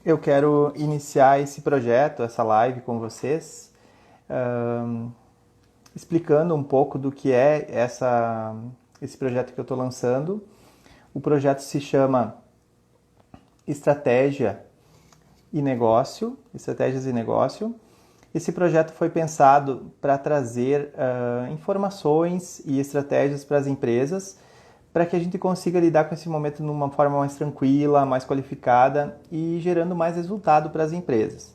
Eu quero iniciar esse projeto, essa live com vocês, ahn, explicando um pouco do que é esse projeto que eu estou lançando. O projeto se chama Estratégia e Negócio, Estratégias e Negócio. Esse projeto foi pensado para trazer informações e estratégias para as empresas, para que a gente consiga lidar com esse momento de uma forma mais tranquila, mais qualificada e gerando mais resultado para as empresas.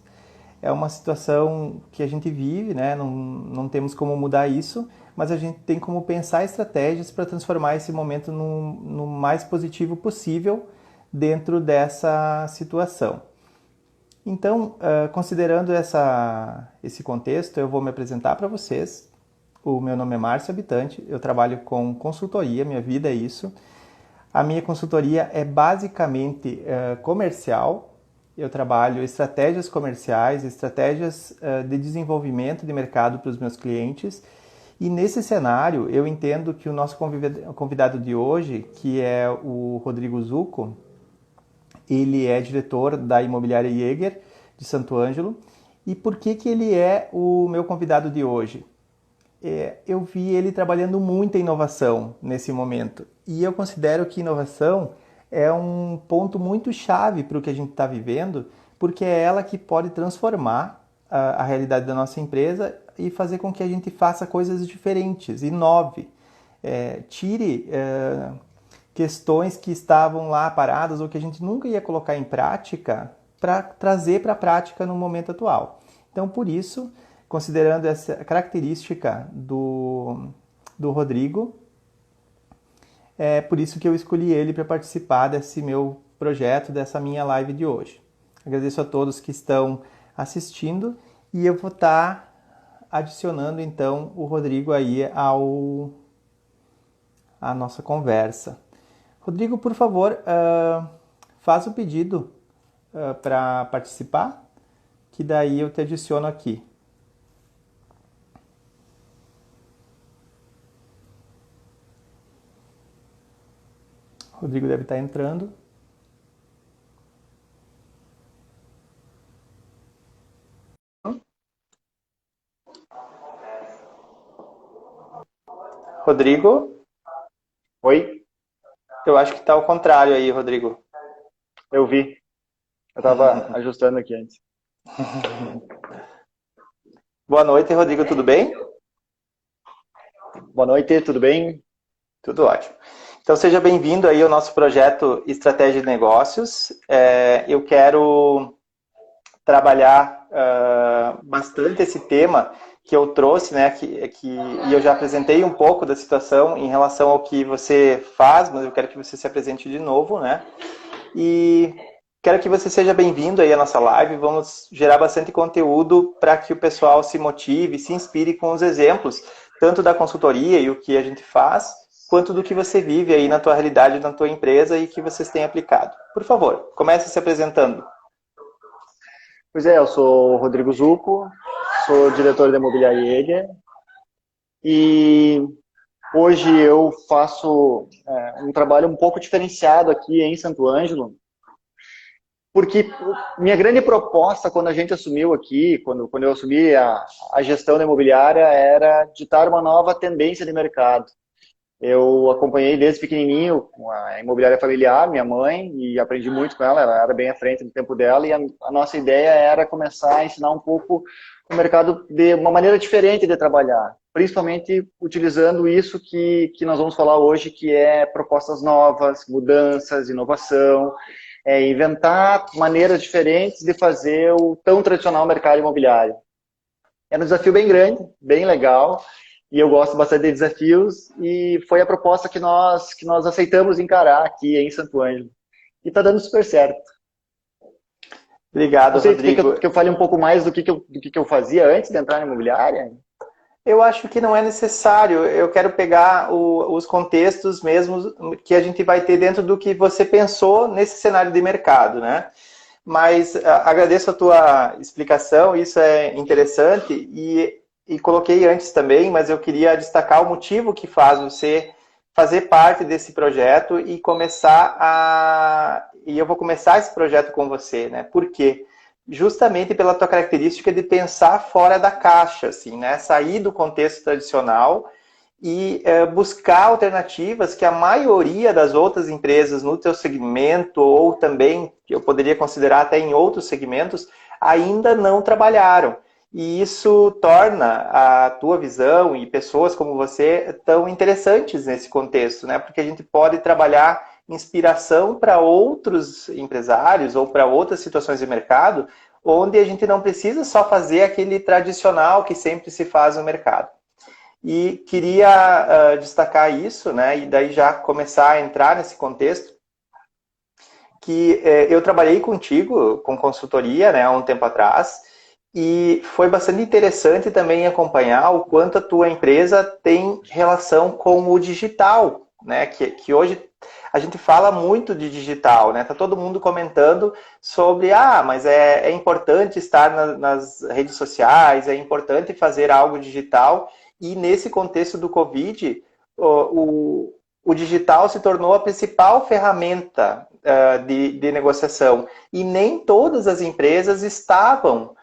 É uma situação que a gente vive, né? Não temos como mudar isso, mas a gente tem como pensar estratégias para transformar esse momento no mais positivo possível dentro dessa situação. Então, considerando esse contexto, eu vou me apresentar para vocês. O meu nome é Márcio Habitante, eu trabalho com consultoria, minha vida é isso. A minha consultoria é basicamente comercial. Eu trabalho estratégias comerciais, estratégias de desenvolvimento de mercado para os meus clientes. E nesse cenário, eu entendo que o nosso convidado de hoje, que é o Rodrigo Zucco, ele é diretor da imobiliária Jäger de Santo Ângelo. E por que ele é o meu convidado de hoje? Eu vi ele trabalhando muita inovação nesse momento. E eu considero que inovação é um ponto muito chave para o que a gente está vivendo, porque é ela que pode transformar a realidade da nossa empresa e fazer com que a gente faça coisas diferentes, inove, tire questões que estavam lá paradas ou que a gente nunca ia colocar em prática para trazer para a prática no momento atual. Então, por isso, considerando essa característica do Rodrigo, é por isso que eu escolhi ele para participar desse meu projeto, dessa minha live de hoje. Agradeço a todos que estão assistindo e eu vou estar adicionando então o Rodrigo aí à nossa conversa. Rodrigo, por favor, faz o pedido para participar, que daí eu te adiciono aqui. Rodrigo deve estar entrando. Rodrigo, Oi, eu acho que está ao contrário aí, Rodrigo. eu vi. Eu estava ajustando aqui antes. Boa noite, Rodrigo, tudo bem? Boa noite, tudo bem? Tudo ótimo. Então seja bem-vindo aí ao nosso projeto Estratégia de Negócios. Eu quero trabalhar bastante esse tema que eu trouxe, né, e eu já apresentei um pouco da situação em relação ao que você faz, mas eu quero que você se apresente de novo, né? E quero que você seja bem-vindo aí à nossa live. Vamos gerar bastante conteúdo para que o pessoal se motive, se inspire com os exemplos, tanto da consultoria e o que a gente faz, quanto do que você vive aí na tua realidade, na tua empresa e que vocês têm aplicado. Por favor, comece se apresentando. Pois é, eu sou o Rodrigo Zucco, sou diretor da imobiliária Jäger e hoje eu faço um trabalho um pouco diferenciado aqui em Santo Ângelo, porque minha grande proposta quando a gente assumiu aqui, quando eu assumi a gestão da imobiliária, era ditar uma nova tendência de mercado. Eu acompanhei desde pequenininho a imobiliária familiar, minha mãe, e aprendi muito com ela. Ela era bem à frente do tempo dela, e a nossa ideia era começar a ensinar um pouco o mercado de uma maneira diferente de trabalhar, principalmente utilizando isso que nós vamos falar hoje, que é propostas novas, mudanças, inovação, inventar maneiras diferentes de fazer o tão tradicional mercado imobiliário. Era um desafio bem grande, bem legal, e eu gosto bastante de desafios, e foi a proposta que nós aceitamos encarar aqui em Santo Ângelo. E está dando super certo. Obrigado, Você quer que Rodrigo. eu fale um pouco mais do que eu fazia antes de entrar na imobiliária? Eu acho que não é necessário. Eu quero pegar os contextos mesmo que a gente vai ter dentro do que você pensou nesse cenário de mercado, né? Mas agradeço a tua explicação, isso é interessante e coloquei antes também, mas eu queria destacar o motivo que faz você fazer parte desse projeto e começar a e eu vou começar esse projeto com você, né? Por quê? Justamente pela tua característica de pensar fora da caixa, assim, né? Sair do contexto tradicional e buscar alternativas que a maioria das outras empresas no teu segmento, ou também, que eu poderia considerar até em outros segmentos, ainda não trabalharam. E isso torna a tua visão e pessoas como você tão interessantes nesse contexto, né? Porque a gente pode trabalhar inspiração para outros empresários ou para outras situações de mercado, onde a gente não precisa só fazer aquele tradicional que sempre se faz no mercado. E queria destacar isso, né? E daí já começar a entrar nesse contexto, que eu trabalhei contigo com consultoria, né, há um tempo atrás, e foi bastante interessante também acompanhar o quanto a tua empresa tem relação com o digital, né? Que hoje a gente fala muito de digital, né? Tá todo mundo comentando sobre, mas é importante estar nas redes sociais, é importante fazer algo digital, e nesse contexto do Covid, o digital se tornou a principal ferramenta de negociação, e nem todas as empresas estavam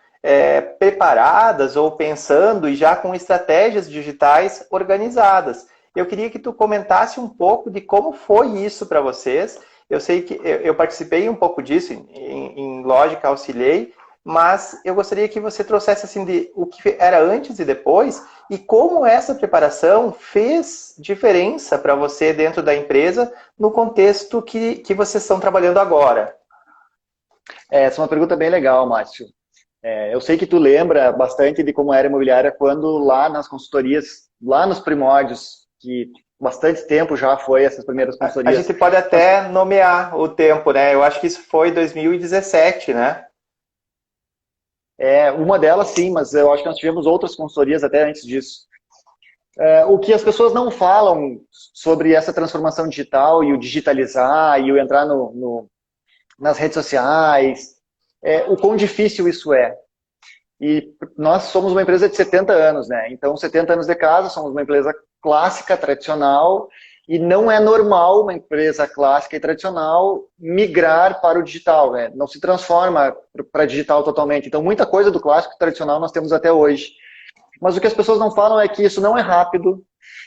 preparadas ou pensando e já com estratégias digitais organizadas. Eu queria que tu comentasse um pouco de como foi isso para vocês. Eu sei que eu participei um pouco disso, em lógica auxiliei, mas eu gostaria que você trouxesse assim de o que era antes e depois, e como essa preparação fez diferença para você dentro da empresa no contexto que vocês estão trabalhando agora. Essa é uma pergunta bem legal, Márcio. Eu sei que tu lembra bastante de como era a imobiliária quando lá nas consultorias, lá nos primórdios, que bastante tempo já foi essas primeiras consultorias. A gente pode até nomear o tempo, né? Eu acho que isso foi 2017, né? Uma delas sim, mas eu acho que nós tivemos outras consultorias até antes disso. O que as pessoas não falam sobre essa transformação digital e o digitalizar e o entrar nas redes sociais, o quão difícil isso é. E nós somos uma empresa de 70 anos, né? Então, 70 anos de casa, somos uma empresa clássica, tradicional, e não é normal uma empresa clássica e tradicional migrar para o digital, né? Não se transforma para digital totalmente. Então, muita coisa do clássico e tradicional nós temos até hoje. Mas o que as pessoas não falam é que isso não é rápido,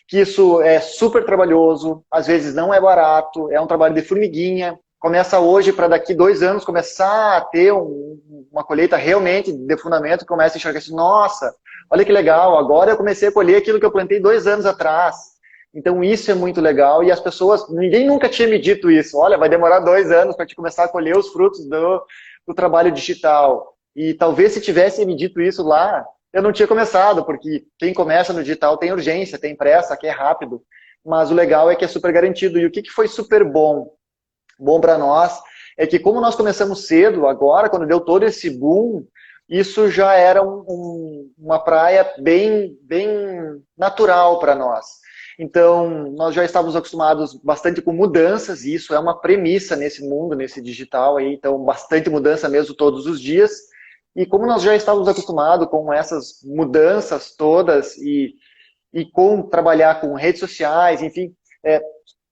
que isso é super trabalhoso, às vezes não é barato, é um trabalho de formiguinha. Começa hoje para daqui 2 anos começar a ter uma colheita realmente de fundamento, começa a enxergar assim, nossa, olha que legal, agora eu comecei a colher aquilo que eu plantei 2 anos atrás. Então isso é muito legal, e as pessoas, ninguém nunca tinha me dito isso, olha, vai demorar 2 anos para te começar a colher os frutos do trabalho digital. E talvez se tivesse me dito isso lá, eu não tinha começado, porque quem começa no digital tem urgência, tem pressa, quer rápido, mas o legal é que é super garantido. E o que foi super bom para nós, é que como nós começamos cedo, agora, quando deu todo esse boom, isso já era uma praia bem natural para nós. Então, nós já estávamos acostumados bastante com mudanças, e isso é uma premissa nesse mundo, nesse digital aí, então bastante mudança mesmo todos os dias. E como nós já estávamos acostumados com essas mudanças todas e com trabalhar com redes sociais, enfim,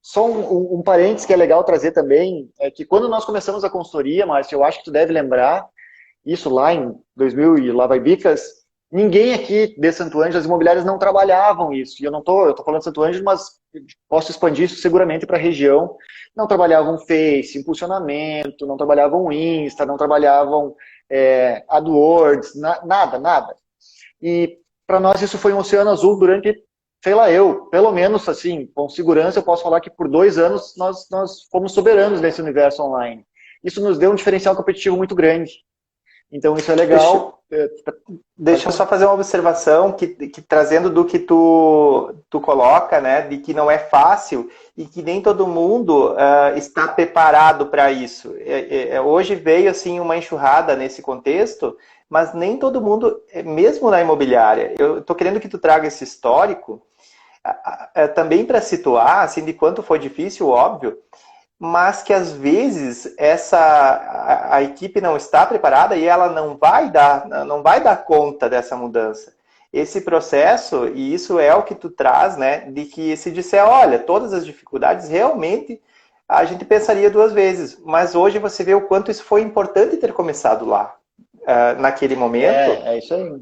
só um parênteses que é legal trazer também, é que quando nós começamos a consultoria, Márcio, eu acho que tu deve lembrar, isso lá em 2000 e lá vai bicas, ninguém aqui de Santo Ângelo, as imobiliárias não trabalhavam isso. E eu tô falando de Santo Ângelo, mas posso expandir isso seguramente para a região. Não trabalhavam Face, impulsionamento, não trabalhavam Insta, não trabalhavam AdWords, nada. E para nós isso foi um oceano azul durante, sei lá, pelo menos assim, com segurança eu posso falar que por 2 anos nós fomos soberanos nesse universo online. Isso nos deu um diferencial competitivo muito grande. Então isso é legal. Deixa eu só fazer uma observação que trazendo do que tu coloca, né, de que não é fácil e que nem todo mundo está preparado para isso. Hoje veio assim uma enxurrada nesse contexto, mas nem todo mundo, mesmo na imobiliária. Eu estou querendo que tu traga esse histórico também para situar assim de quanto foi difícil, óbvio, mas que às vezes a equipe não está preparada e ela não vai dar conta dessa mudança. Esse processo, e isso é o que tu traz, né, de que se disser, olha, todas as dificuldades realmente a gente pensaria duas vezes. Mas hoje você vê o quanto isso foi importante ter começado lá, naquele momento. É isso aí.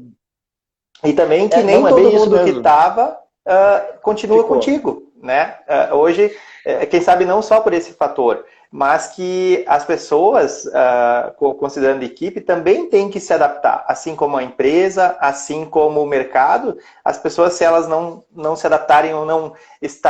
E também que nem Não, é todo bem isso mundo que mesmo. estava continua Ficou. contigo, né? Hoje, quem sabe não só por esse fator, mas que as pessoas, considerando equipe, também têm que se adaptar, assim como a empresa, assim como o mercado. As pessoas, se elas não se adaptarem ou não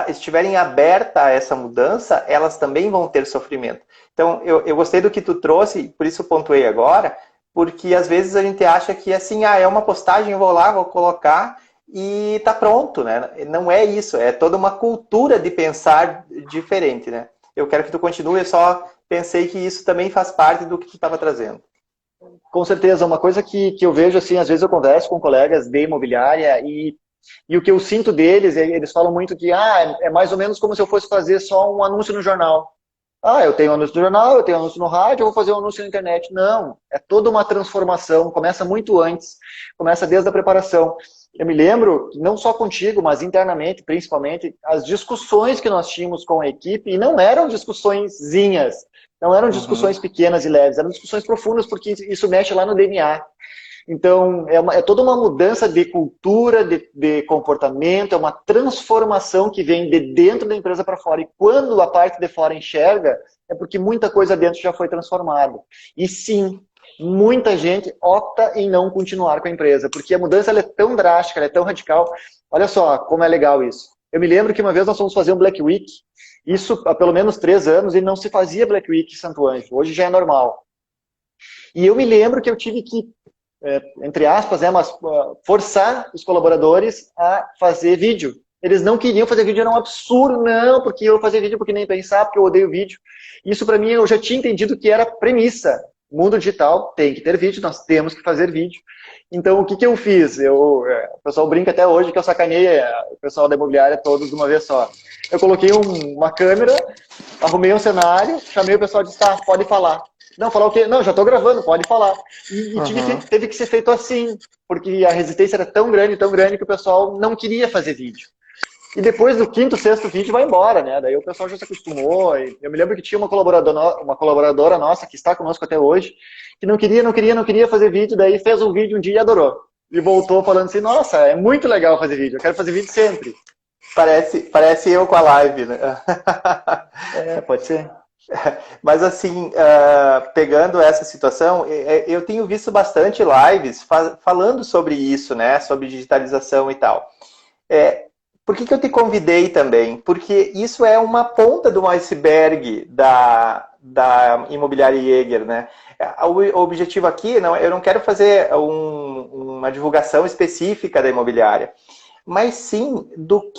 estiverem abertas a essa mudança, elas também vão ter sofrimento. Então, eu gostei do que tu trouxe, por isso eu pontuei agora, porque às vezes a gente acha que assim, é uma postagem, eu vou lá, vou colocar e tá pronto, né? Não é isso, é toda uma cultura de pensar diferente, né? Eu quero que tu continue, eu só pensei que isso também faz parte do que tu estava trazendo. Com certeza, uma coisa que eu vejo, assim, às vezes eu converso com colegas de imobiliária e o que eu sinto deles, eles falam muito que é mais ou menos como se eu fosse fazer só um anúncio no jornal. Eu tenho um anúncio no jornal, eu tenho um anúncio no rádio, eu vou fazer um anúncio na internet. Não, é toda uma transformação, começa muito antes, começa desde a preparação. Eu me lembro, não só contigo, mas internamente, principalmente, as discussões que nós tínhamos com a equipe, e não eram discussõezinhas, não eram discussões Uhum. pequenas e leves, eram discussões profundas, porque isso mexe lá no DNA. Então, é toda uma mudança de cultura, de comportamento, é uma transformação que vem de dentro da empresa para fora. E quando a parte de fora enxerga, é porque muita coisa dentro já foi transformada. E sim, muita gente opta em não continuar com a empresa, porque a mudança ela é tão drástica, ela é tão radical. Olha só como é legal isso. Eu me lembro que uma vez nós fomos fazer um Black Week, isso há pelo menos 3 anos, e não se fazia Black Week em Santo Ângelo. Hoje já é normal. E eu me lembro que eu tive que entre aspas, mas forçar os colaboradores a fazer vídeo. Eles não queriam fazer vídeo, era um absurdo, não, porque eu fazer vídeo porque nem pensar, porque eu odeio vídeo. Isso para mim eu já tinha entendido que era premissa. Mundo digital tem que ter vídeo, nós temos que fazer vídeo. Então o que eu fiz? O pessoal brinca até hoje que eu sacanei o pessoal da imobiliária todos de uma vez só. Eu coloquei uma câmera, arrumei um cenário, chamei o pessoal e disse, tá, pode falar. Não, falar o quê? Não, já estou gravando, pode falar. E Uhum. teve que ser feito assim, porque a resistência era tão grande, que o pessoal não queria fazer vídeo. E depois do quinto, sexto vídeo vai embora, né? Daí o pessoal já se acostumou. Eu me lembro que tinha uma colaboradora nossa, que está conosco até hoje, que não queria fazer vídeo, daí fez um vídeo um dia e adorou. E voltou falando assim, nossa, é muito legal fazer vídeo, eu quero fazer vídeo sempre. Parece eu com a live, né? Pode ser. Mas assim, pegando essa situação, eu tenho visto bastante lives falando sobre isso, né? Sobre digitalização e tal. Por que eu te convidei também? Porque isso é uma ponta do iceberg da Imobiliária Jäger, né? O objetivo aqui, eu não quero fazer uma divulgação específica da imobiliária, mas sim do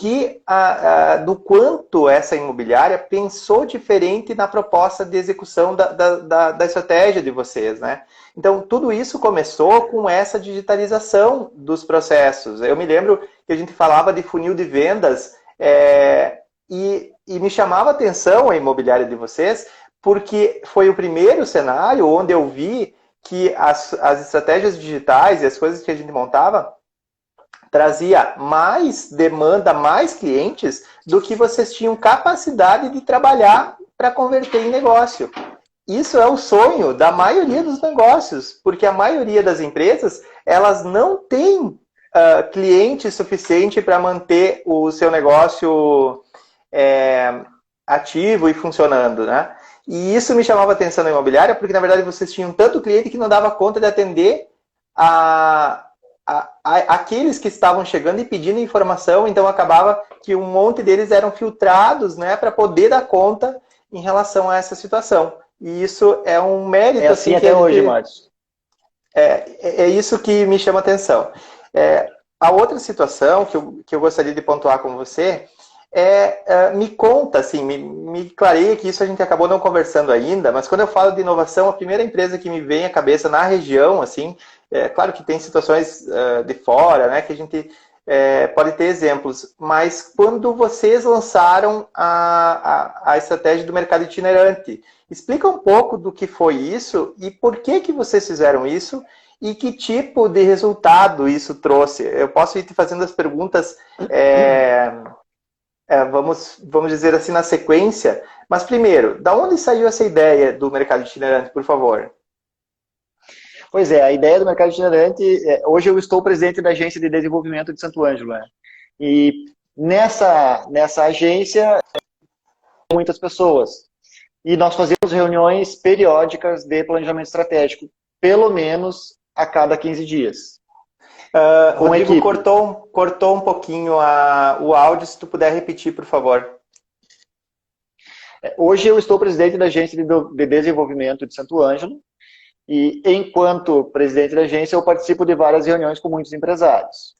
quanto essa imobiliária pensou diferente na proposta de execução da estratégia de vocês, né? Então, tudo isso começou com essa digitalização dos processos. Eu me lembro que a gente falava de funil de vendas e me chamava a atenção a imobiliária de vocês, porque foi o primeiro cenário onde eu vi que as estratégias digitais e as coisas que a gente montava trazia mais demanda, mais clientes do que vocês tinham capacidade de trabalhar para converter em negócio. Isso é o sonho da maioria dos negócios, porque a maioria das empresas, elas não têm cliente suficiente para manter o seu negócio ativo e funcionando, né? E isso me chamava a atenção na imobiliária, porque na verdade vocês tinham tanto cliente que não dava conta de atender aqueles que estavam chegando e pedindo informação, então acabava que um monte deles eram filtrados, né, para poder dar conta em relação a essa situação. E isso é um mérito, É assim assim, que a até hoje, gente... Marcos. É isso que me chama a atenção. A outra situação que eu gostaria de pontuar com você me conta, assim, me clareia que isso a gente acabou não conversando ainda, mas quando eu falo de inovação, a primeira empresa que me vem à cabeça na região, assim, claro que tem situações de fora, né, que a gente pode ter exemplos, mas quando vocês lançaram a estratégia do mercado itinerante, explica um pouco do que foi isso e por que vocês fizeram isso e que tipo de resultado isso trouxe. Eu posso ir te fazendo as perguntas vamos dizer assim, na sequência. Mas primeiro, da onde saiu essa ideia do mercado itinerante, por favor? Pois é, a ideia do mercado itinerante, hoje eu estou presidente da agência de desenvolvimento de Santo Ângelo, né? E nessa agência, muitas pessoas. E nós fazemos reuniões periódicas de planejamento estratégico, pelo menos a cada 15 dias. Rodrigo, cortou um pouquinho o áudio, se tu puder repetir, por favor. Hoje eu estou presidente da agência de desenvolvimento de Santo Ângelo, e enquanto presidente da agência eu participo de várias reuniões com muitos empresários.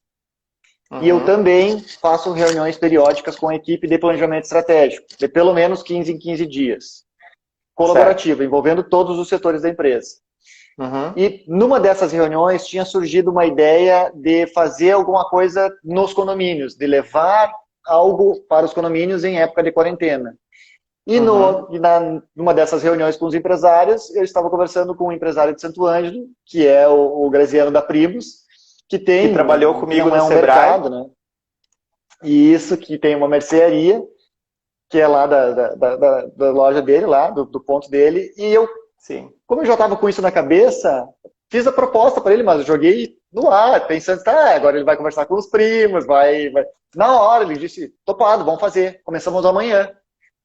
Uhum. E eu também faço reuniões periódicas com a equipe de planejamento estratégico, de pelo menos 15 em 15 dias. Colaborativa, envolvendo todos os setores da empresa. Uhum. E numa dessas reuniões tinha surgido uma ideia de fazer alguma coisa nos condomínios, de levar algo para os condomínios em época de quarentena. E numa dessas reuniões com os empresários, eu estava conversando com um empresário de Santo Ângelo, que é o Graziano da Primos, que trabalhou comigo no Sebrae. Mercado, né? E isso, que tem uma mercearia, que é lá da loja dele, lá, do ponto dele, e eu, sim, como eu já estava com isso na cabeça, fiz a proposta para ele, mas eu joguei no ar, pensando, agora ele vai conversar com os primos, vai... Na hora ele disse, topado, vamos fazer, começamos amanhã.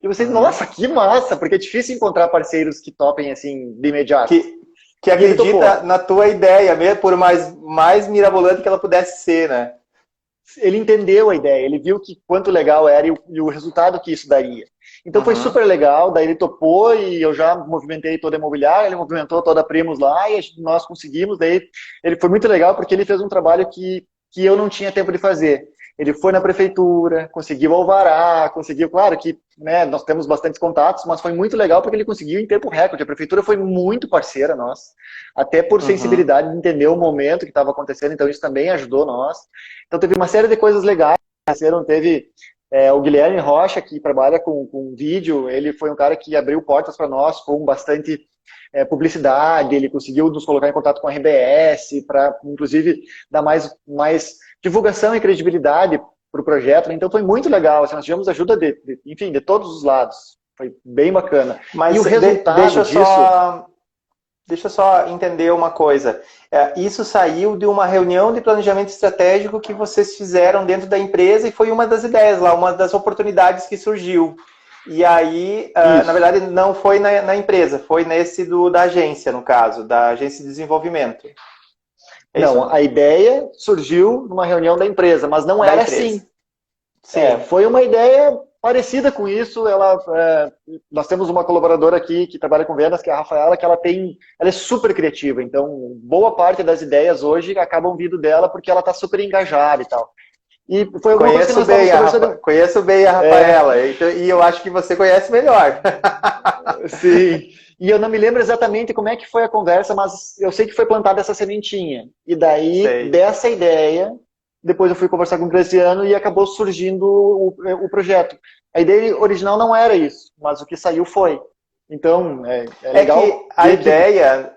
E vocês, nossa, que massa, porque é difícil encontrar parceiros que topem assim, de imediato. Que acredita na tua ideia, mesmo por mais mirabolante que ela pudesse ser, né? Ele entendeu a ideia, ele viu que quanto legal era e o resultado que isso daria. Então foi super legal, daí ele topou e eu já movimentei toda a imobiliária, ele movimentou toda a Primos lá e nós conseguimos, daí ele foi muito legal porque ele fez um trabalho que eu não tinha tempo de fazer. Ele foi na prefeitura, conseguiu alvará, conseguiu, claro que, né, nós temos bastantes contatos, mas foi muito legal porque ele conseguiu em tempo recorde. A prefeitura foi muito parceira nossa, até por sensibilidade de entender o momento que estava acontecendo, então isso também ajudou nós. Então teve uma série de coisas legais. Teve o Guilherme Rocha, que trabalha com vídeo, ele foi um cara que abriu portas para nós com bastante publicidade, ele conseguiu nos colocar em contato com a RBS, para inclusive dar mais divulgação e credibilidade para o projeto, então foi muito legal, assim, nós tivemos ajuda enfim, de todos os lados, foi bem bacana. Mas e o resultado deixa eu só entender uma coisa, isso saiu de uma reunião de planejamento estratégico que vocês fizeram dentro da empresa e foi uma das ideias lá, uma das oportunidades que surgiu. E aí, na verdade, não foi na empresa, foi nesse da agência, no caso, da agência de desenvolvimento. Não, a ideia surgiu numa reunião da empresa, mas não era assim. Sim. Foi uma ideia parecida com isso. Nós temos uma colaboradora aqui que trabalha com vendas, que é a Rafaela, que ela é super criativa. Então, boa parte das ideias hoje acabam vindo dela porque ela está super engajada e tal. E foi conheço bem a Rafaela, e eu acho que você conhece melhor. Sim. E eu não me lembro exatamente como é que foi a conversa, mas eu sei que foi plantada essa sementinha. E daí, dessa ideia, depois eu fui conversar com o Graziano e acabou surgindo o projeto. A ideia original não era isso, mas o que saiu foi. Então, é legal. É que a ideia,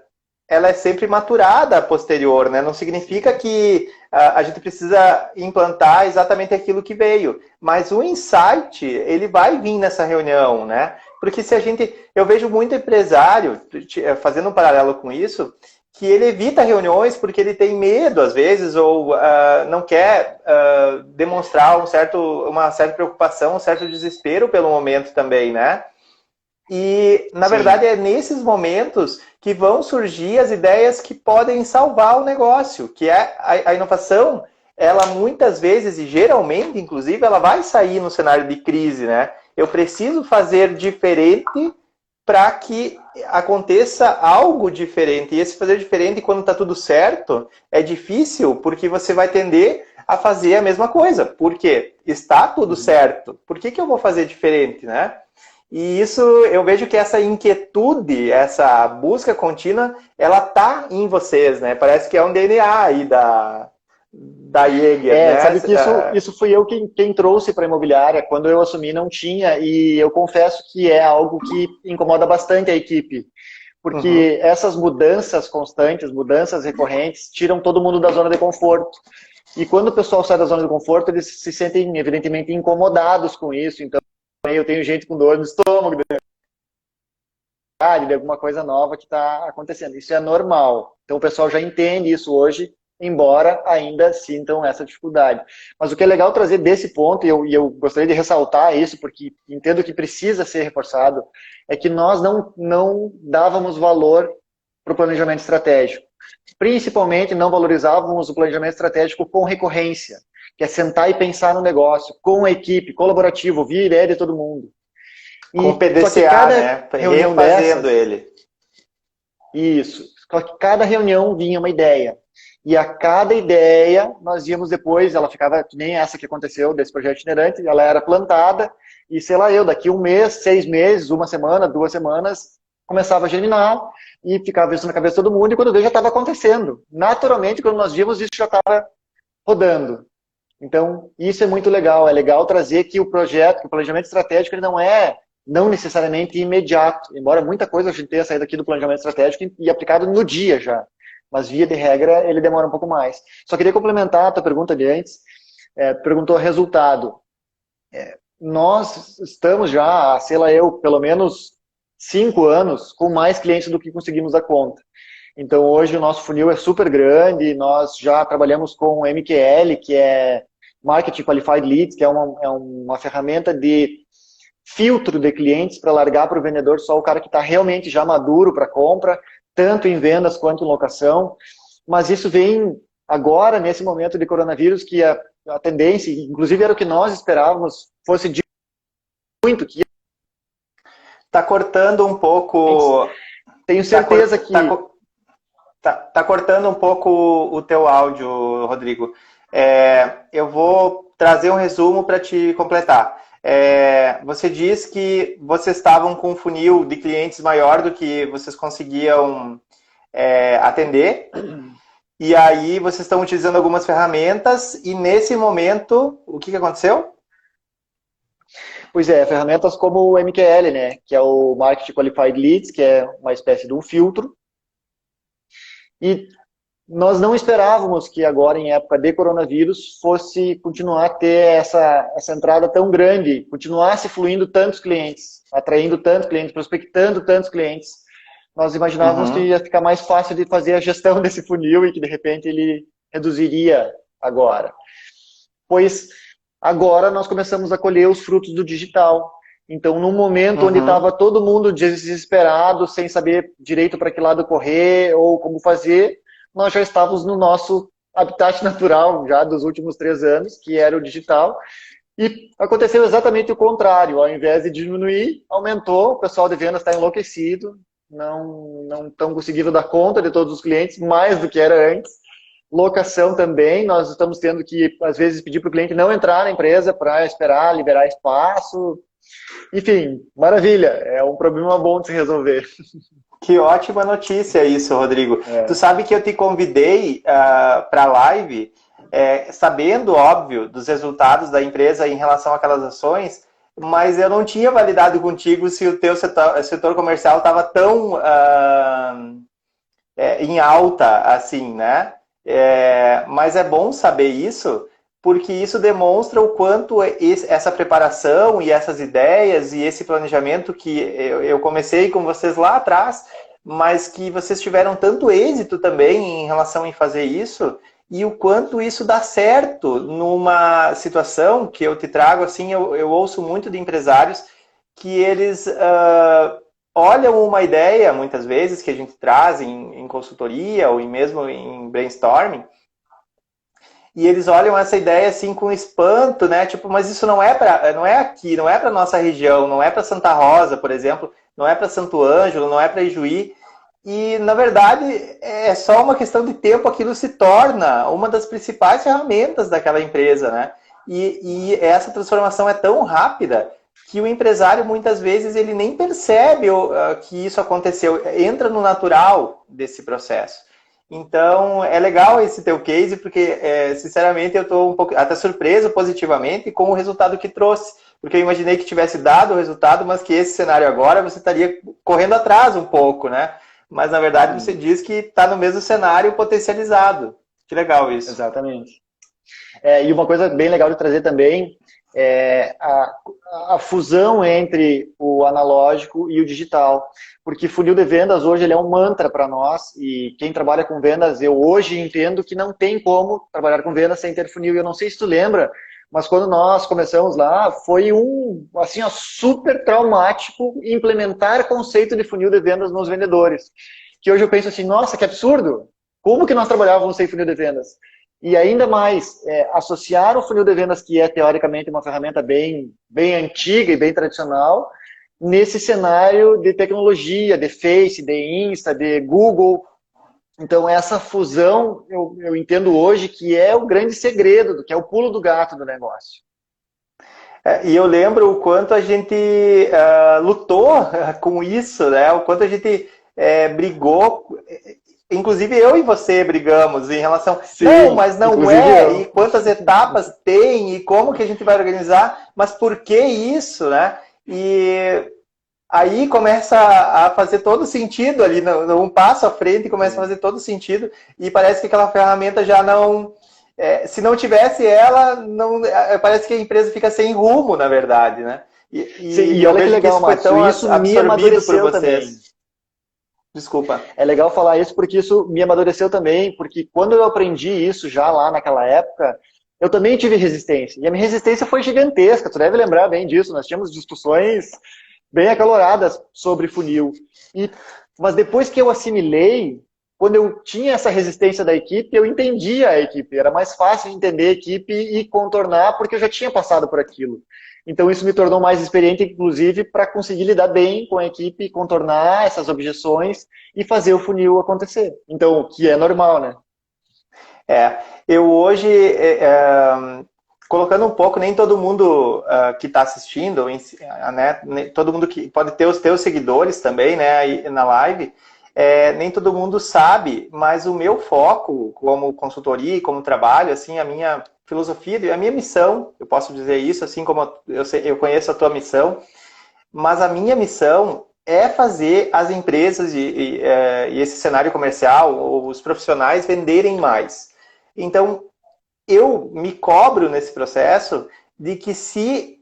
ela é sempre maturada a posterior, né? Não significa que a gente precisa implantar exatamente aquilo que veio. Mas o insight, ele vai vir nessa reunião, né? Porque eu vejo muito empresário, fazendo um paralelo com isso, que ele evita reuniões porque ele tem medo, às vezes, ou não quer demonstrar uma certa preocupação, um certo desespero pelo momento também, né? E, na verdade, é nesses momentos que vão surgir as ideias que podem salvar o negócio, que é a inovação, ela muitas vezes, e geralmente, inclusive, ela vai sair no cenário de crise, né? Eu preciso fazer diferente para que aconteça algo diferente. E esse fazer diferente, quando está tudo certo, é difícil, porque você vai tender a fazer a mesma coisa. Por quê? Está tudo certo. Por que eu vou fazer diferente, né? E isso, eu vejo que essa inquietude, essa busca contínua, ela tá em vocês, né? Parece que é um DNA aí da Jäger, né? Sabe que isso fui eu quem trouxe para a imobiliária. Quando eu assumi não tinha, e eu confesso que é algo que incomoda bastante a equipe. Porque essas mudanças constantes, mudanças recorrentes, tiram todo mundo da zona de conforto. E quando o pessoal sai da zona de conforto, eles se sentem, evidentemente, incomodados com isso. Então, eu tenho gente com dor no estômago, de alguma coisa nova que está acontecendo. Isso é normal. Então, o pessoal já entende isso hoje, embora ainda sintam essa dificuldade. Mas o que é legal trazer desse ponto, e eu gostaria de ressaltar isso, porque entendo que precisa ser reforçado, é que nós não dávamos valor para o planejamento estratégico. Principalmente não valorizávamos o planejamento estratégico com recorrência, que é sentar e pensar no negócio, com a equipe, colaborativo, ouvir a ideia de todo mundo. Com o PDCA, né? Reunião refazendo dessas, ele. isso. Só que cada reunião vinha uma ideia. E a cada ideia, nós íamos depois, ela ficava, que nem essa que aconteceu, desse projeto itinerante, ela era plantada, e sei lá eu, daqui um mês, 6 meses, uma semana, 2 semanas, começava a germinar, e ficava isso na cabeça de todo mundo, e quando veio já estava acontecendo. Naturalmente, quando nós vimos, isso já estava rodando. Então, isso é muito legal. É legal trazer que o projeto, que o planejamento estratégico, ele não necessariamente imediato, embora muita coisa a gente tenha saído aqui do planejamento estratégico e aplicado no dia já, mas via de regra ele demora um pouco mais. Só queria complementar a tua pergunta de antes, perguntou resultado. Nós estamos já, sei lá eu, pelo menos 5 anos com mais clientes do que conseguimos dar conta. Então hoje o nosso funil é super grande, nós já trabalhamos com MQL, que é Marketing Qualified Leads, que é uma ferramenta de filtro de clientes para largar para o vendedor só o cara que está realmente já maduro para compra, tanto em vendas quanto em locação. Mas isso vem agora, nesse momento de coronavírus, que a tendência, inclusive era o que nós esperávamos, fosse de muito. Que tá cortando um pouco... Tenho certeza que... Tá cortando um pouco o teu áudio, Rodrigo. Eu vou trazer um resumo para te completar. Você diz que vocês estavam com um funil de clientes maior do que vocês conseguiam atender, e aí vocês estão utilizando algumas ferramentas, e nesse momento, o que aconteceu? Pois ferramentas como o MQL, né, que é o Marketing Qualified Leads, que é uma espécie de um filtro, e nós não esperávamos que agora, em época de coronavírus, fosse continuar a ter essa entrada tão grande, continuasse fluindo tantos clientes, atraindo tantos clientes, prospectando tantos clientes. Nós imaginávamos que ia ficar mais fácil de fazer a gestão desse funil e que, de repente, ele reduziria agora. Pois agora nós começamos a colher os frutos do digital. Então, num momento onde estava todo mundo desesperado, sem saber direito para que lado correr ou como fazer, nós já estávamos no nosso habitat natural já dos últimos 3 anos, que era o digital, e aconteceu exatamente o contrário. Ao invés de diminuir, aumentou, o pessoal de vendas está enlouquecido, não estão conseguindo dar conta de todos os clientes, mais do que era antes. Locação também, nós estamos tendo que, às vezes, pedir para o cliente não entrar na empresa para esperar, liberar espaço. Enfim, maravilha, é um problema bom de se resolver. Que ótima notícia isso, Rodrigo. Tu sabe que eu te convidei para a live, sabendo, óbvio, dos resultados da empresa em relação àquelas ações, mas eu não tinha validado contigo se o teu setor comercial estava tão em alta assim, né? Mas é bom saber isso, porque isso demonstra o quanto essa preparação e essas ideias e esse planejamento que eu comecei com vocês lá atrás, mas que vocês tiveram tanto êxito também em relação a fazer isso, e o quanto isso dá certo numa situação que eu te trago, assim, eu ouço muito de empresários que eles olham uma ideia, muitas vezes, que a gente traz em consultoria ou mesmo em brainstorming, e eles olham essa ideia assim com espanto, né? Tipo, mas isso não é aqui, não é para nossa região, não é para Santa Rosa, por exemplo, não é para Santo Ângelo, não é para Ijuí. E, na verdade, é só uma questão de tempo, aquilo se torna uma das principais ferramentas daquela empresa, né? E essa transformação é tão rápida que o empresário, muitas vezes, ele nem percebe que isso aconteceu, entra no natural desse processo. Então, é legal esse teu case, porque, sinceramente, eu estou um pouco até surpreso positivamente com o resultado que trouxe. Porque eu imaginei que tivesse dado o resultado, mas que esse cenário agora você estaria correndo atrás um pouco, né? Mas, na verdade, você diz que está no mesmo cenário potencializado. Que legal isso. Exatamente. E uma coisa bem legal de trazer também é a fusão entre o analógico e o digital. Porque funil de vendas hoje ele é um mantra para nós, e quem trabalha com vendas, eu hoje entendo que não tem como trabalhar com vendas sem ter funil. E eu não sei se tu lembra, mas quando nós começamos lá, foi assim, super traumático implementar conceito de funil de vendas nos vendedores. Que hoje eu penso assim, nossa, que absurdo! Como que nós trabalhávamos sem funil de vendas? E ainda mais, associar o funil de vendas, que é teoricamente uma ferramenta bem antiga e bem tradicional, nesse cenário de tecnologia, de Face, de Insta, de Google. Então, essa fusão, eu entendo hoje que é o grande segredo, que é o pulo do gato do negócio. E eu lembro o quanto a gente lutou com isso, né? O quanto a gente brigou. Inclusive eu e você brigamos em relação... Sim, não, mas não eu. e quantas etapas tem, e como que a gente vai organizar, mas por que isso, né? E aí começa a fazer todo sentido ali, um passo à frente começa a fazer todo sentido, e parece que aquela ferramenta já não... se não tivesse ela, não, parece que a empresa fica sem rumo, na verdade, né? E olha que legal, Márcio, isso me amadureceu também. Desculpa. É legal falar isso porque isso me amadureceu também, porque quando eu aprendi isso já lá naquela época, eu também tive resistência. E a minha resistência foi gigantesca, tu deve lembrar bem disso, nós tínhamos discussões bem acaloradas sobre funil. Mas depois que eu assimilei, quando eu tinha essa resistência da equipe, eu entendia a equipe. Era mais fácil de entender a equipe e contornar, porque eu já tinha passado por aquilo. Então isso me tornou mais experiente, inclusive, para conseguir lidar bem com a equipe, contornar essas objeções e fazer o funil acontecer. Então, que é normal, né? Eu hoje, colocando um pouco, nem todo mundo que está assistindo, né, todo mundo que pode ter os teus seguidores também, né, aí na live, nem todo mundo sabe, mas o meu foco como consultoria e como trabalho, assim, a minha filosofia e a minha missão, eu posso dizer isso, assim como eu conheço a tua missão, mas a minha missão é fazer as empresas e esse cenário comercial, os profissionais venderem mais. Então, eu me cobro nesse processo de que se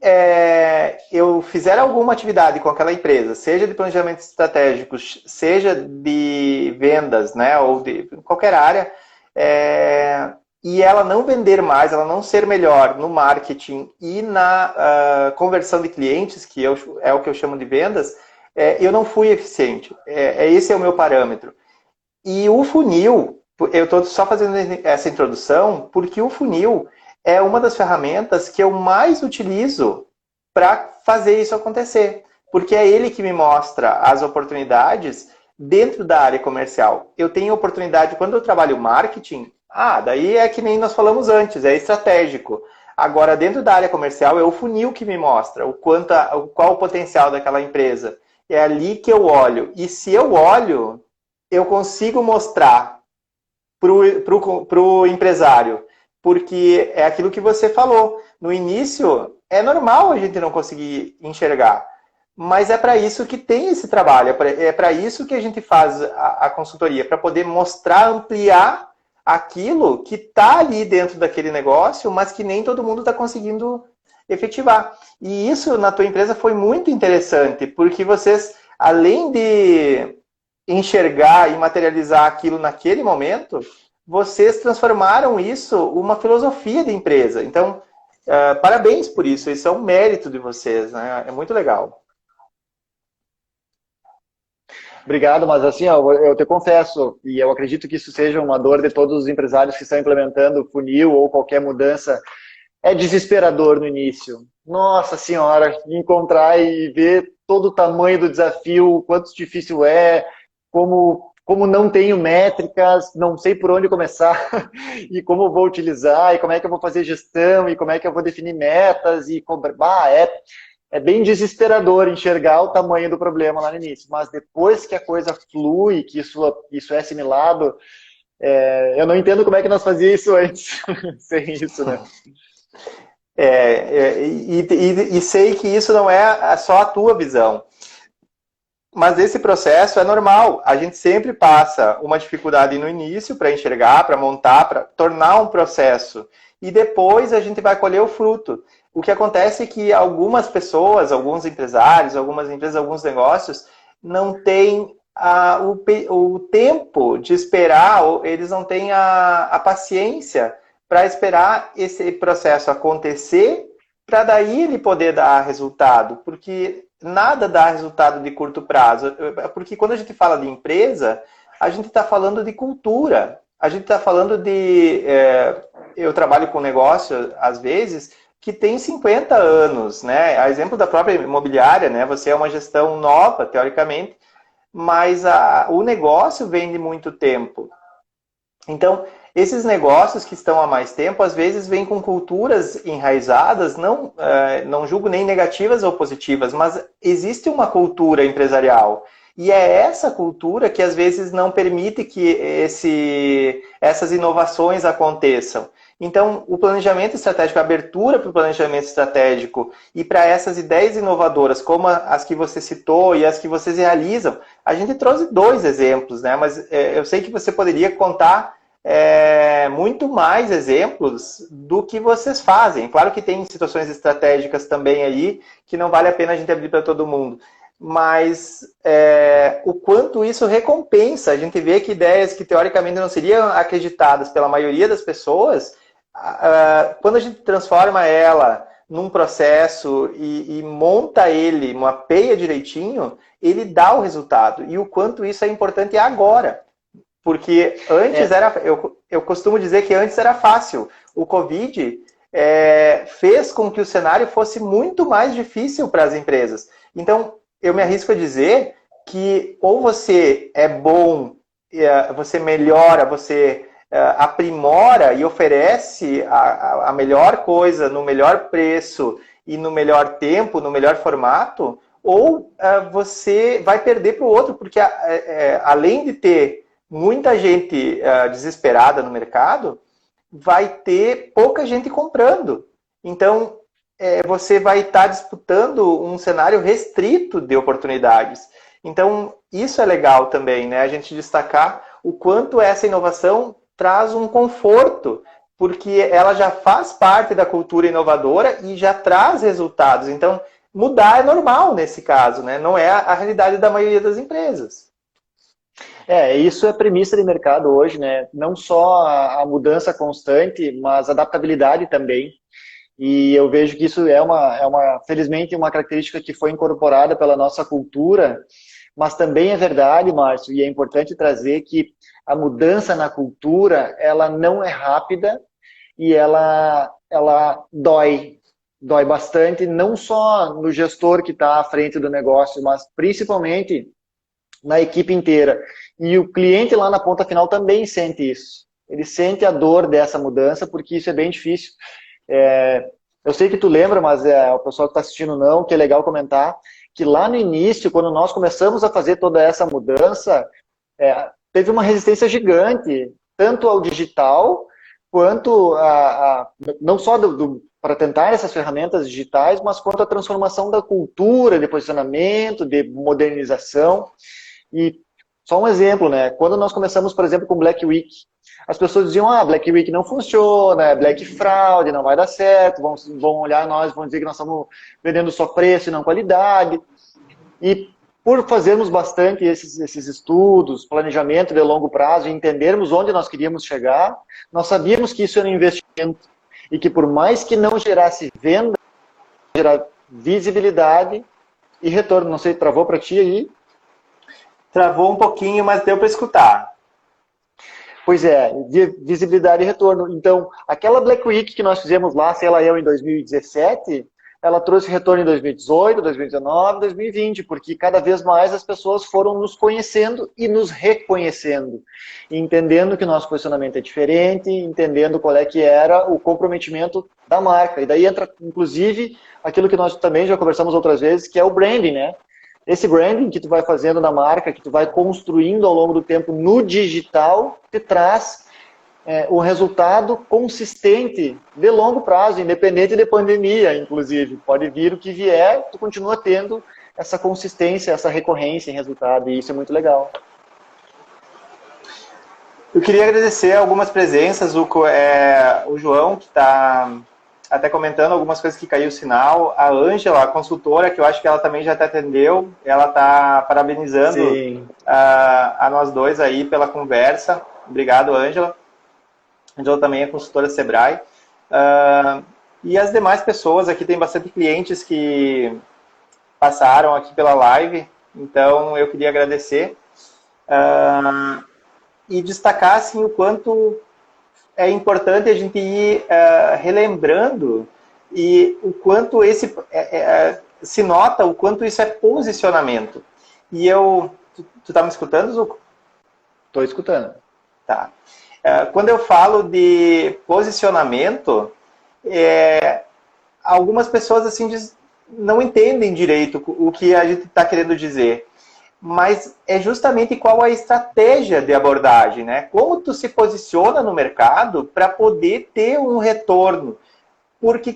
eu fizer alguma atividade com aquela empresa, seja de planejamento estratégico, seja de vendas, né, ou de qualquer área, e ela não vender mais, ela não ser melhor no marketing e na conversão de clientes, que é o que eu chamo de vendas, eu não fui eficiente. Esse é o meu parâmetro. E o funil, eu estou só fazendo essa introdução, porque o funil é uma das ferramentas que eu mais utilizo para fazer isso acontecer. Porque é ele que me mostra as oportunidades dentro da área comercial. Eu tenho oportunidade, quando eu trabalho marketing, daí é que nem nós falamos antes, é estratégico. Agora, dentro da área comercial, é o funil que me mostra qual o potencial daquela empresa. É ali que eu olho. E se eu olho, eu consigo mostrar para o empresário. Porque é aquilo que você falou. No início, é normal a gente não conseguir enxergar. Mas é para isso que tem esse trabalho. É para isso que a gente faz a consultoria. Para poder mostrar, ampliar aquilo que está ali dentro daquele negócio, mas que nem todo mundo está conseguindo efetivar. E isso na tua empresa foi muito interessante, porque vocês, além de enxergar e materializar aquilo naquele momento, vocês transformaram isso uma filosofia de empresa. Então, parabéns por isso. Isso é um mérito de vocês, né? É muito legal. Obrigado, mas assim, eu te confesso, e eu acredito que isso seja uma dor de todos os empresários que estão implementando funil ou qualquer mudança, é desesperador no início. Nossa senhora, encontrar e ver todo o tamanho do desafio, quanto difícil como não tenho métricas, não sei por onde começar, e como vou utilizar, e como é que eu vou fazer gestão, e como é que eu vou definir metas, e é bem desesperador enxergar o tamanho do problema lá no início, mas depois que a coisa flui, que isso é assimilado, eu não entendo como é que nós fazíamos isso antes, sem isso, né? E sei que isso não é só a tua visão. Mas esse processo é normal. A gente sempre passa uma dificuldade no início para enxergar, para montar, para tornar um processo. e depois a gente vai colher o fruto. O que acontece é que algumas pessoas, alguns empresários, algumas empresas, alguns negócios, não têm o tempo de esperar, ou eles não têm a paciência para esperar esse processo acontecer, para daí ele poder dar resultado, porque nada dá resultado de curto prazo. Porque quando a gente fala de empresa, a gente está falando de cultura, a gente está falando de... eu trabalho com negócio, às vezes, que tem 50 anos, né? A exemplo da própria imobiliária, né? Você é uma gestão nova, teoricamente, mas o negócio vem de muito tempo. Então, esses negócios que estão há mais tempo, às vezes vêm com culturas enraizadas, não julgo nem negativas ou positivas, mas existe uma cultura empresarial. E é essa cultura que às vezes não permite que essas inovações aconteçam. Então, o planejamento estratégico, a abertura para o planejamento estratégico e para essas ideias inovadoras, como as que você citou e as que vocês realizam, a gente trouxe 2 exemplos, né? Mas eu sei que você poderia contar muito mais exemplos do que vocês fazem. Claro que tem situações estratégicas também aí que não vale a pena a gente abrir para todo mundo. Mas o quanto isso recompensa. A gente vê que ideias que teoricamente não seriam acreditadas pela maioria das pessoas, quando a gente transforma ela num processo e monta ele, mapeia direitinho, ele dá o resultado. E o quanto isso é importante agora. Porque antes eu costumo dizer que antes era fácil. O Covid fez com que o cenário fosse muito mais difícil para as empresas. Então, eu me arrisco a dizer que ou você é bom, você melhora, você aprimora e oferece a melhor coisa no melhor preço e no melhor tempo, no melhor formato, ou você vai perder para o outro, porque além de ter muita gente desesperada no mercado, vai ter pouca gente comprando. Então, você vai estar disputando um cenário restrito de oportunidades. Então, isso é legal também, né? A gente destacar o quanto essa inovação traz um conforto, porque ela já faz parte da cultura inovadora e já traz resultados. Então, mudar é normal nesse caso, né? Não é a realidade da maioria das empresas. Isso é premissa de mercado hoje, né? Não só a mudança constante, mas a adaptabilidade também. E eu vejo que isso felizmente, uma característica que foi incorporada pela nossa cultura, mas também é verdade, Márcio, e é importante trazer que a mudança na cultura, ela não é rápida e ela dói bastante, não só no gestor que está à frente do negócio, mas principalmente na equipe inteira. E o cliente lá na ponta final também sente isso. Ele sente a dor dessa mudança, porque isso é bem difícil. Eu sei que tu lembra, mas o pessoal que está assistindo não, que é legal comentar, que lá no início, quando nós começamos a fazer toda essa mudança, teve uma resistência gigante, tanto ao digital, quanto não só para tentar essas ferramentas digitais, mas quanto à transformação da cultura, de posicionamento, de modernização. E só um exemplo, né? Quando nós começamos, por exemplo, com Black Week, as pessoas diziam, Black Week não funciona, Black Fraud, não vai dar certo, vão olhar nós, vão dizer que nós estamos vendendo só preço e não qualidade. E por fazermos bastante esses estudos, planejamento de longo prazo e entendermos onde nós queríamos chegar, nós sabíamos que isso era um investimento e que por mais que não gerasse venda, gerar visibilidade e retorno. Não sei, travou para ti aí? Travou um pouquinho, mas deu para escutar. Pois é, visibilidade e retorno. Então, aquela Black Week que nós fizemos lá, sei lá, em 2017, ela trouxe retorno em 2018, 2019, 2020, porque cada vez mais as pessoas foram nos conhecendo e nos reconhecendo, entendendo que o nosso posicionamento é diferente, entendendo qual é que era o comprometimento da marca. E daí entra, inclusive, aquilo que nós também já conversamos outras vezes, que é o branding, né? Esse branding que tu vai fazendo na marca, que tu vai construindo ao longo do tempo no digital, te traz um resultado consistente de longo prazo, independente de pandemia, inclusive. Pode vir o que vier, tu continua tendo essa consistência, essa recorrência em resultado, e isso é muito legal. Eu queria agradecer algumas presenças, o João, que está até comentando algumas coisas que caiu o sinal, a Ângela, a consultora, que eu acho que ela também já te atendeu, ela está parabenizando a nós dois aí pela conversa. Obrigado, Ângela. A Ângela também é consultora Sebrae. E as demais pessoas, aqui tem bastante clientes que passaram aqui pela live, então eu queria agradecer. E destacar assim, o quanto é importante a gente ir relembrando e o quanto se nota o quanto isso é posicionamento. E tu tá me escutando, Zuko? Estou escutando. Tá. Quando eu falo de posicionamento, algumas pessoas assim não entendem direito o que a gente está querendo dizer. Mas é justamente qual a estratégia de abordagem, né? Como tu se posiciona no mercado para poder ter um retorno. Porque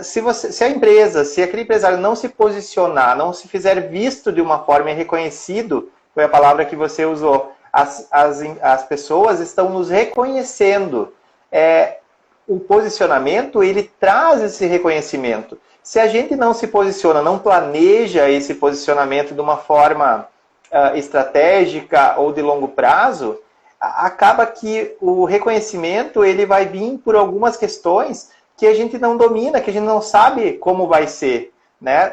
se a empresa, se aquele empresário não se posicionar, não se fizer visto de uma forma e reconhecido, foi a palavra que você usou, as pessoas estão nos reconhecendo. O posicionamento, ele traz esse reconhecimento. Se a gente não se posiciona, não planeja esse posicionamento de uma forma estratégica ou de longo prazo, acaba que o reconhecimento ele vai vir por algumas questões que a gente não domina, que a gente não sabe como vai ser. Né?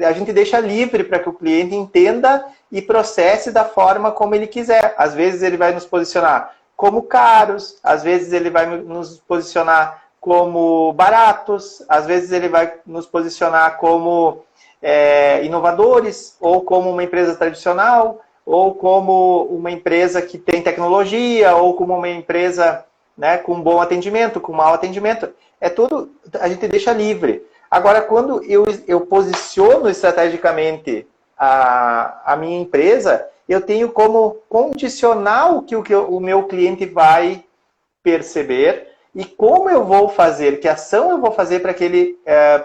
A gente deixa livre para que o cliente entenda e processe da forma como ele quiser. Às vezes ele vai nos posicionar como caros, às vezes ele vai nos posicionar como baratos, às vezes ele vai nos posicionar como inovadores, ou como uma empresa tradicional, ou como uma empresa que tem tecnologia, ou como uma empresa, né, com bom atendimento, com mau atendimento. Tudo, a gente deixa livre. Agora, quando eu posiciono estrategicamente a minha empresa, eu tenho como condicionar o que o meu cliente vai perceber e como eu vou fazer, que ação eu vou fazer para que ele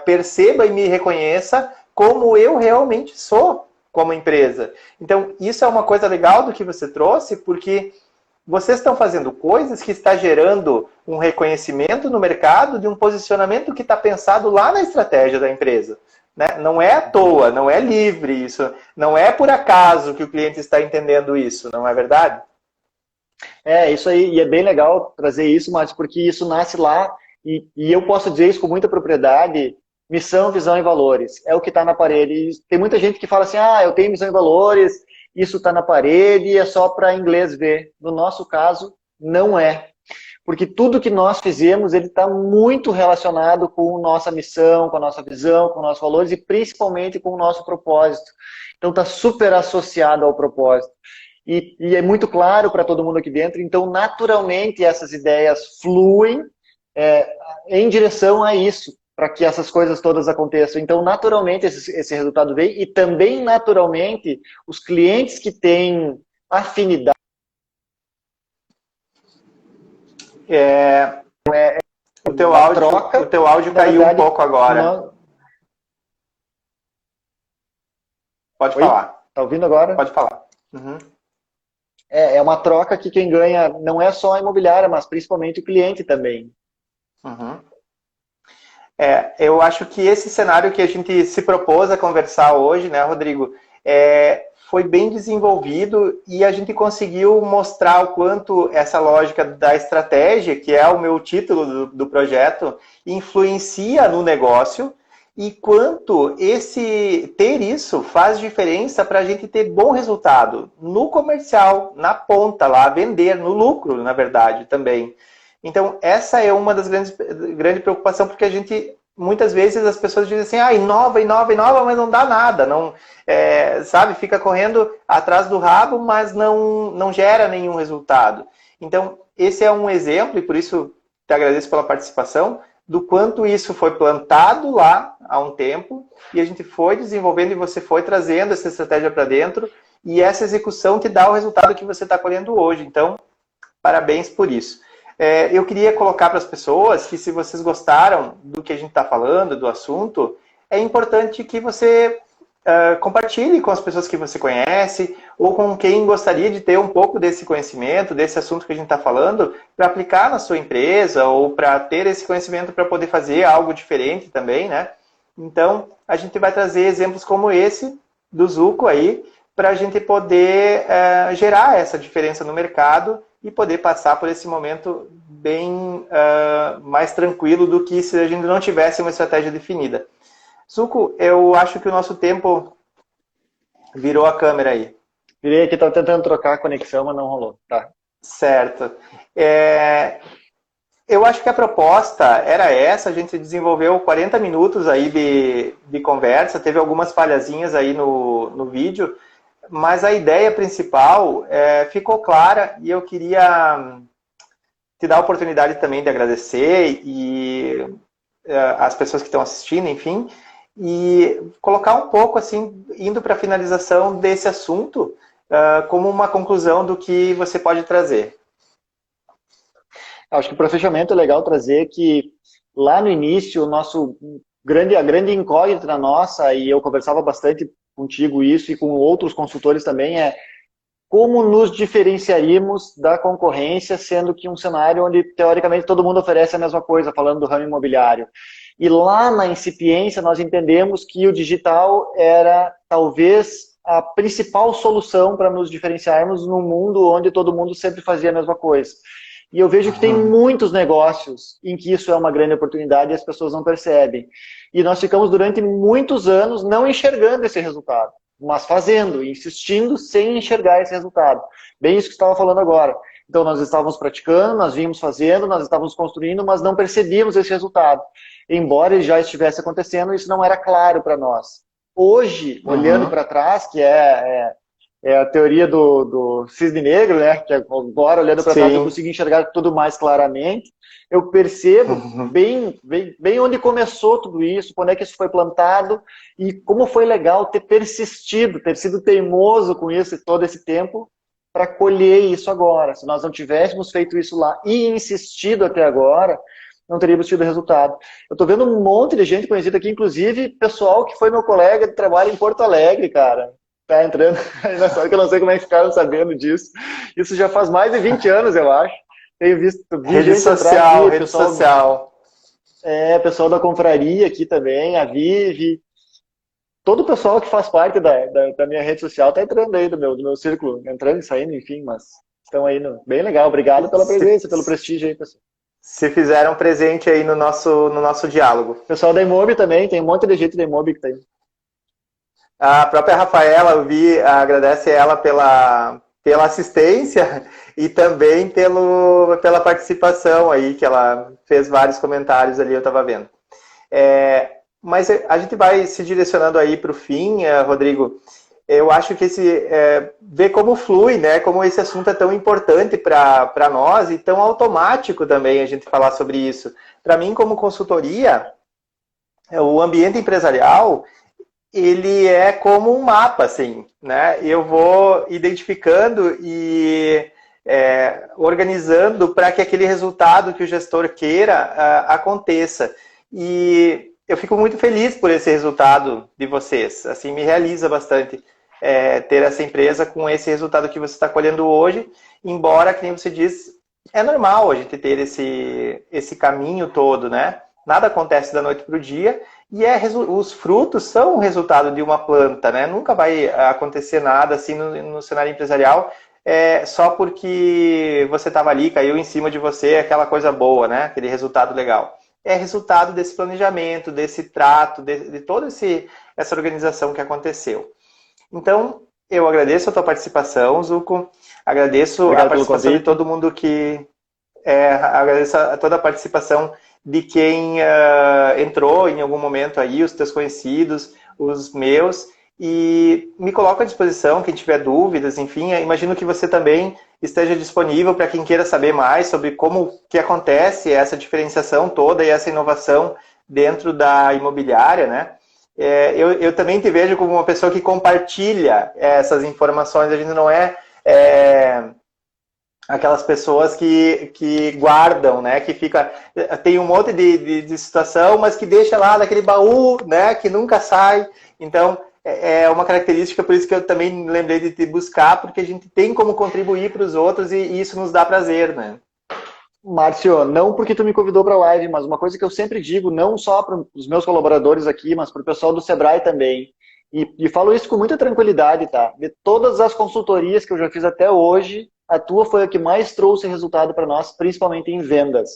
perceba e me reconheça como eu realmente sou como empresa. Então, isso é uma coisa legal do que você trouxe, porque vocês estão fazendo coisas que está gerando um reconhecimento no mercado de um posicionamento que está pensado lá na estratégia da empresa. Né? Não é à toa, não é livre isso, não é por acaso que o cliente está entendendo isso, não é verdade? Isso aí, e é bem legal trazer isso, Matos, porque isso nasce lá, e eu posso dizer isso com muita propriedade, missão, visão e valores, é o que está na parede. E tem muita gente que fala assim, eu tenho missão e valores, isso está na parede e é só para inglês ver. No nosso caso, não é. Porque tudo que nós fizemos, ele está muito relacionado com nossa missão, com a nossa visão, com nossos valores e principalmente com o nosso propósito. Então está super associado ao propósito. E é muito claro para todo mundo aqui dentro, então naturalmente essas ideias fluem em direção a isso, para que essas coisas todas aconteçam. Então naturalmente esse resultado vem e também naturalmente os clientes que têm afinidade. O teu áudio caiu um pouco agora. Pode falar. Tá ouvindo agora? Pode falar. Uhum. É uma troca que quem ganha não é só a imobiliária, mas principalmente o cliente também. Uhum. Eu acho que esse cenário que a gente se propôs a conversar hoje, né, Rodrigo, foi bem desenvolvido e a gente conseguiu mostrar o quanto essa lógica da estratégia, que é o meu título do projeto, influencia no negócio e quanto ter isso faz diferença para a gente ter bom resultado no comercial, na ponta lá, vender, no lucro, na verdade, também. Então, essa é uma das grandes preocupações, porque a gente, muitas vezes, as pessoas dizem assim, inova, mas não dá nada, não, sabe, fica correndo atrás do rabo, mas não gera nenhum resultado. Então, esse é um exemplo, e por isso te agradeço pela participação, do quanto isso foi plantado lá há um tempo, e a gente foi desenvolvendo e você foi trazendo essa estratégia para dentro, e essa execução que dá o resultado que você está colhendo hoje. Então, parabéns por isso. Eu queria colocar para as pessoas que se vocês gostaram do que a gente está falando, do assunto, é importante que você compartilhe com as pessoas que você conhece, ou com quem gostaria de ter um pouco desse conhecimento, desse assunto que a gente está falando, para aplicar na sua empresa, ou para ter esse conhecimento para poder fazer algo diferente também, né? Então, a gente vai trazer exemplos como esse do Zuko aí, para a gente poder gerar essa diferença no mercado e poder passar por esse momento bem mais tranquilo do que se a gente não tivesse uma estratégia definida. Zuko, eu acho que o nosso tempo virou a câmera aí. Virei aqui, estava tentando trocar a conexão, mas não rolou. Tá. Certo. Eu acho que a proposta era essa, a gente desenvolveu 40 minutos aí de conversa, teve algumas falhazinhas aí no vídeo, mas a ideia principal ficou clara e eu queria te dar a oportunidade também de agradecer e as pessoas que estão assistindo, enfim, e colocar um pouco, assim, indo para a finalização desse assunto, como uma conclusão do que você pode trazer. Acho que para o fechamento é legal trazer que lá no início, a grande incógnita nossa, e eu conversava bastante contigo isso e com outros consultores também, é como nos diferenciaríamos da concorrência, sendo que um cenário onde, teoricamente, todo mundo oferece a mesma coisa, falando do ramo imobiliário. E lá na incipiência, nós entendemos que o digital era, talvez, a principal solução para nos diferenciarmos num mundo onde todo mundo sempre fazia a mesma coisa. E eu vejo que tem muitos negócios em que isso é uma grande oportunidade e as pessoas não percebem. E nós ficamos durante muitos anos não enxergando esse resultado, mas fazendo, insistindo sem enxergar esse resultado. Bem isso que você estava falando agora. Então nós estávamos praticando, nós vínhamos fazendo, nós estávamos construindo, mas não percebíamos esse resultado. Embora ele já estivesse acontecendo, isso não era claro para nós. Hoje, olhando para trás, que é a teoria do cisne negro, né? Que agora, olhando para trás, eu consigo enxergar tudo mais claramente. Eu percebo bem onde começou tudo isso, quando é que isso foi plantado e como foi legal ter persistido, ter sido teimoso com isso todo esse tempo para colher isso agora. Se nós não tivéssemos feito isso lá e insistido até agora, não teríamos tido resultado. Eu estou vendo um monte de gente conhecida aqui, inclusive pessoal que foi meu colega de trabalho em Porto Alegre, cara. Tá entrando aí na sala, que eu não sei como é que ficaram sabendo disso. Isso já faz mais de 20 anos, eu acho. Tenho visto rede social, rede social. Pessoal da confraria aqui também, a Vivi. Todo o pessoal que faz parte da minha rede social tá entrando aí do meu círculo, entrando e saindo, enfim, mas estão aí bem legal. Obrigado pela presença, pelo prestígio aí, pessoal. Se fizeram presente aí no nosso diálogo. Pessoal da Imob também, tem um monte de gente da Imob que tá aí. A própria Rafaela, eu vi, agradece ela pela assistência e também pela participação aí, que ela fez vários comentários ali, eu estava vendo. Mas a gente vai se direcionando aí para o fim, Rodrigo. Eu acho que ver como flui, né? Como esse assunto é tão importante para nós e tão automático também a gente falar sobre isso. Para mim, como consultoria, o ambiente empresarial, ele é como um mapa, assim, né? Eu vou identificando e organizando para que aquele resultado que o gestor queira aconteça. E eu fico muito feliz por esse resultado de vocês. Assim, me realiza bastante ter essa empresa com esse resultado que você está colhendo hoje, embora, que nem você diz, é normal a gente ter esse caminho todo, né? Nada acontece da noite para o dia e os frutos são o resultado de uma planta, né? Nunca vai acontecer nada assim no cenário empresarial só porque você estava ali, caiu em cima de você aquela coisa boa, né? Aquele resultado legal. É resultado desse planejamento, desse trato, de toda essa organização que aconteceu. Então, eu agradeço a tua participação, Zuko. Agradeço a participação de todo mundo agradeço a toda a participação de quem entrou em algum momento aí, os teus conhecidos, os meus, e me coloco à disposição, quem tiver dúvidas, enfim, imagino que você também esteja disponível para quem queira saber mais sobre como que acontece essa diferenciação toda e essa inovação dentro da imobiliária, né? Eu também te vejo como uma pessoa que compartilha essas informações, a gente não aquelas pessoas que guardam, né? Que tem um monte de situação, mas que deixa lá naquele baú, né? Que nunca sai. Então, uma característica, por isso que eu também lembrei de te buscar, porque a gente tem como contribuir para os outros e isso nos dá prazer, né? Márcio, não porque tu me convidou para a live, mas uma coisa que eu sempre digo, não só para os meus colaboradores aqui, mas para o pessoal do Sebrae também, e falo isso com muita tranquilidade, tá? De todas as consultorias que eu já fiz até hoje, a tua foi a que mais trouxe resultado para nós, principalmente em vendas.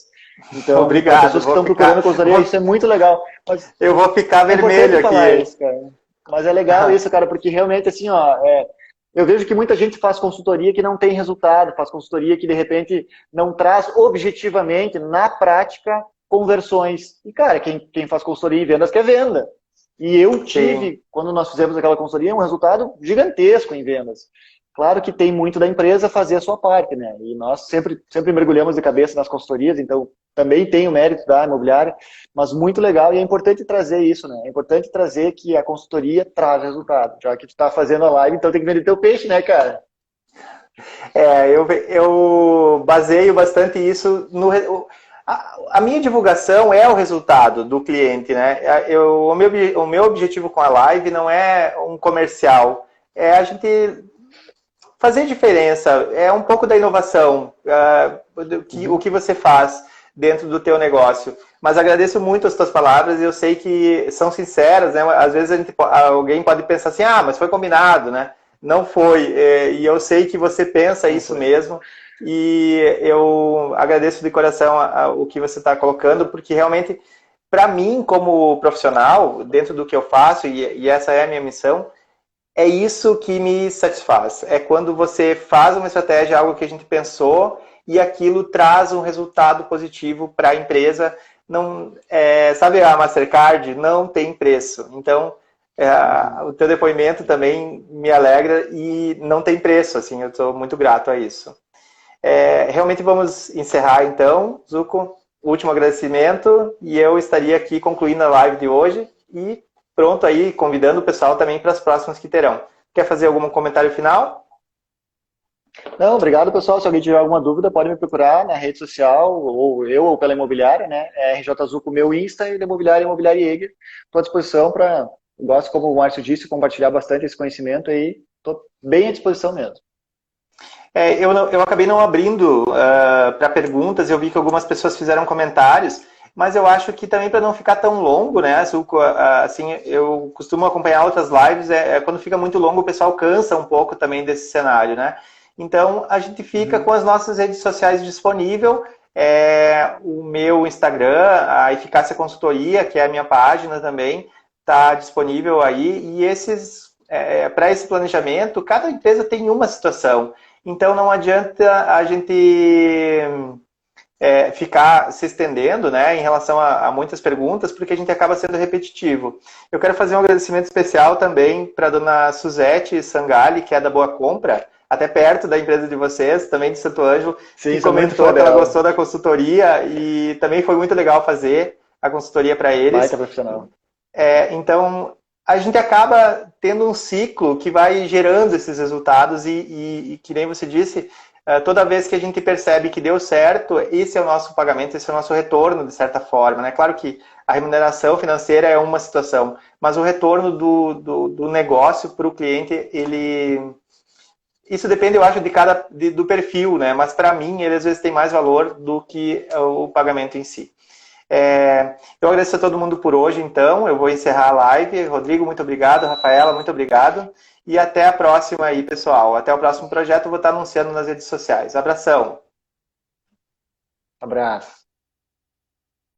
Então, obrigado. As pessoas que estão procurando consultoria, isso é muito legal. Mas eu vou ficar vermelho aqui. Isso, cara. Mas é legal isso, cara, porque realmente, assim, ó, eu vejo que muita gente faz consultoria que não tem resultado, faz consultoria que, de repente, não traz objetivamente, na prática, conversões. E, cara, quem faz consultoria em vendas quer venda. E eu tive, Sim. quando nós fizemos aquela consultoria, um resultado gigantesco em vendas. Claro que tem muito da empresa fazer a sua parte, né? E nós sempre mergulhamos de cabeça nas consultorias, então também tem o mérito da imobiliária, mas muito legal e é importante trazer isso, né? É importante trazer que a consultoria traz resultado. Já que tu tá fazendo a live, então tem que vender teu peixe, né, cara? Eu baseio bastante isso no... A minha divulgação é o resultado do cliente, né? O meu objetivo com a live não é um comercial, é a gente fazer diferença, é um pouco da inovação, o que você faz dentro do teu negócio. Mas agradeço muito as tuas palavras e eu sei que são sinceras, né? Às vezes alguém pode pensar assim, mas foi combinado, né? Não foi, e eu sei que você pensa isso mesmo. E eu agradeço de coração o que você está colocando, porque realmente, para mim, como profissional, dentro do que eu faço, e essa é a minha missão, é isso que me satisfaz. É quando você faz uma estratégia, algo que a gente pensou, e aquilo traz um resultado positivo para a empresa. Não, sabe a Mastercard? Não tem preço. Então, o teu depoimento também me alegra e não tem preço. Assim, eu estou muito grato a isso. Realmente vamos encerrar então, Zuko. Último agradecimento e eu estaria aqui concluindo a live de hoje e pronto aí, convidando o pessoal também para as próximas que terão. Quer fazer algum comentário final? Não, obrigado, pessoal. Se alguém tiver alguma dúvida, pode me procurar na rede social, ou pela imobiliária, né? RJ Zuko, meu Insta, e da Imobiliária Jäger. Estou à disposição para, gosto, como o Márcio disse, compartilhar bastante esse conhecimento aí. Estou bem à disposição mesmo. Eu acabei não abrindo para perguntas, eu vi que algumas pessoas fizeram comentários, mas eu acho que também para não ficar tão longo, né, Zuko, assim, eu costumo acompanhar outras lives, quando fica muito longo o pessoal cansa um pouco também desse cenário, né? Então a gente fica com as nossas redes sociais disponível, o meu Instagram, a Eficácia Consultoria, que é a minha página também, está disponível aí, e para esse planejamento, cada empresa tem uma situação. Então, não adianta a gente ficar se estendendo, né, em relação a muitas perguntas, porque a gente acaba sendo repetitivo. Eu quero fazer um agradecimento especial também para a dona Suzete Sangali, que é da Boa Compra, até perto da empresa de vocês, também de Santo Ângelo, que comentou que ela gostou da consultoria e também foi muito legal fazer a consultoria para eles. Baita profissional. Então, a gente acaba tendo um ciclo que vai gerando esses resultados e que nem você disse, toda vez que a gente percebe que deu certo, esse é o nosso pagamento, esse é o nosso retorno, de certa forma, né? Claro que a remuneração financeira é uma situação, mas o retorno do negócio para o cliente, isso depende, eu acho, do perfil, né? Mas para mim, ele às vezes tem mais valor do que o pagamento em si. Eu agradeço a todo mundo por hoje, então. Eu vou encerrar a live. Rodrigo, muito obrigado. Rafaela, muito obrigado. E até a próxima aí, pessoal. Até o próximo projeto. Eu vou estar anunciando nas redes sociais. Abração. Abraço.